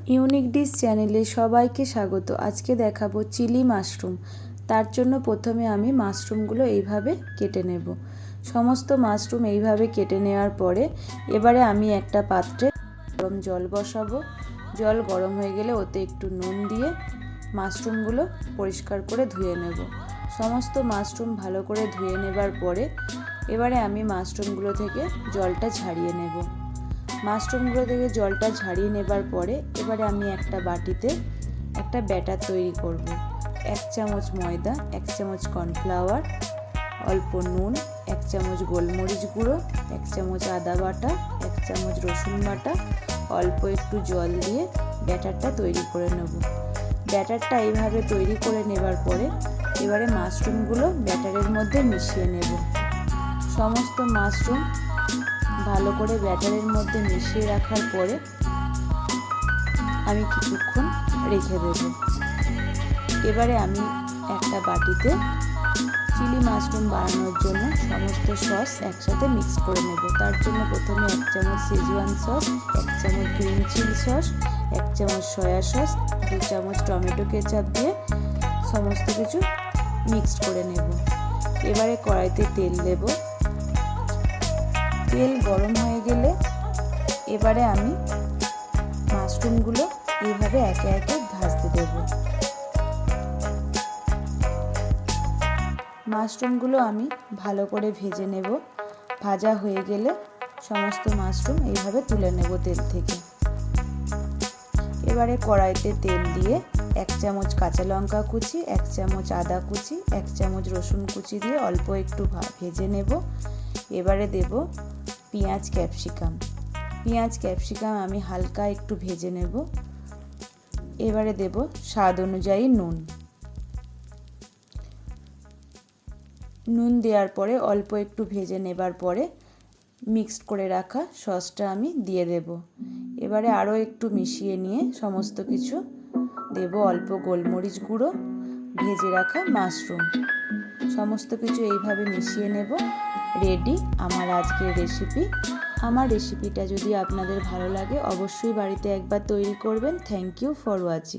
Unique dish চ্যানেলে সবাইকে স্বাগত। আজকে দেখাবো চিলি মাশরুম। তার জন্য প্রথমে আমি মাশরুমগুলো এইভাবে কেটে নেব। সমস্ত মাশরুম এইভাবে কেটে নেওয়ার পরে এবারে আমি একটা পাত্রে গরম জল বসাবো। জল গরম হয়ে গেলে ওতে একটু নুন দিয়ে মাশরুমগুলো পরিষ্কার করে ধুয়ে নেব। সমস্ত মাশরুম ভালো করে ধুয়ে নেবার পরে এবারে আমি মাশরুমগুলো থেকে জলটা ঝাড়িয়ে নেব। মাশরুমগুলো থেকে জলটা ঝাড়িয়ে নেবার পরে এবারে আমি একটা বাটিতে একটা ব্যাটার তৈরি করব। 1 চামচ ময়দা, 1 চামচ কর্নফ্লাওয়ার, অল্প নুন, 1 চামচ গোলমরিচ গুঁড়ো, 1 চামচ আদা বাটা, 1 চামচ রসুন বাটা, অল্প একটু জল দিয়ে ব্যাটারটা তৈরি করে নেব। ব্যাটারটা এইভাবে তৈরি করে নেবার পরে এবারে মাশরুমগুলো ব্যাটারের মধ্যে মিশিয়ে নেব। সমস্ত মাশরুম ভালো করে ব্যাটারের মধ্যে মিশিয়ে রাখার পরে আমি কিছুক্ষণ রেখে দেব। এবারে আমি একটা বাটিতে চিলি মাশরুম বানানোর জন্য সমস্ত সস একসাথে মিক্স করে নেব। তার জন্য প্রথমে 1 চামচ শেজওয়ান সস, 1 চামচ গ্রিন চিলি সস, 1 চামচ সয়া সস, 2 চামচ টমেটো কেচাপ দিয়ে সমস্ত কিছু মিক্স করে নেব। এবারে কড়াইতে তেল দেব। তেল গরম হয়ে গেলে এবারে আমি মাশরুমগুলো এইভাবে একে একে ভাজতে দেব। মাশরুমগুলো আমি ভালো করে ভেজে নেব। ভাজা হয়ে গেলে সমস্ত মাশরুম এইভাবে তুলে নেব তেল থেকে। এবারে কড়াইতে তেল দিয়ে 1 চামচ কাঁচা লঙ্কা কুচি, 1 চামচ আদা কুচি, 1 চামচ রসুন কুচি দিয়ে অল্প একটু ভেজে নেব। এবারে দেব পেঁয়াজ ক্যাপসিকাম আমি হালকা একটু ভেজে নেব। এবারে দেব স্বাদ অনুযায়ী নুন দেওয়ার পরে অল্প একটু ভেজে নেবার পরে মিক্সড করে রাখা সসটা আমি দিয়ে দেব। এবারে আরও একটু মিশিয়ে নিয়ে সমস্ত কিছু দেব। অল্প গোলমরিচ গুঁড়ো, ভেজে রাখা মাশরুম, সমস্ত কিছু এইভাবে মিশিয়ে নেব। রেডি আমার আজকের রেসিপি। আমার রেসিপিটা যদি আপনাদের ভালো লাগে অবশ্যই বাড়িতে একবার তৈরি করবেন। Thank you for watching.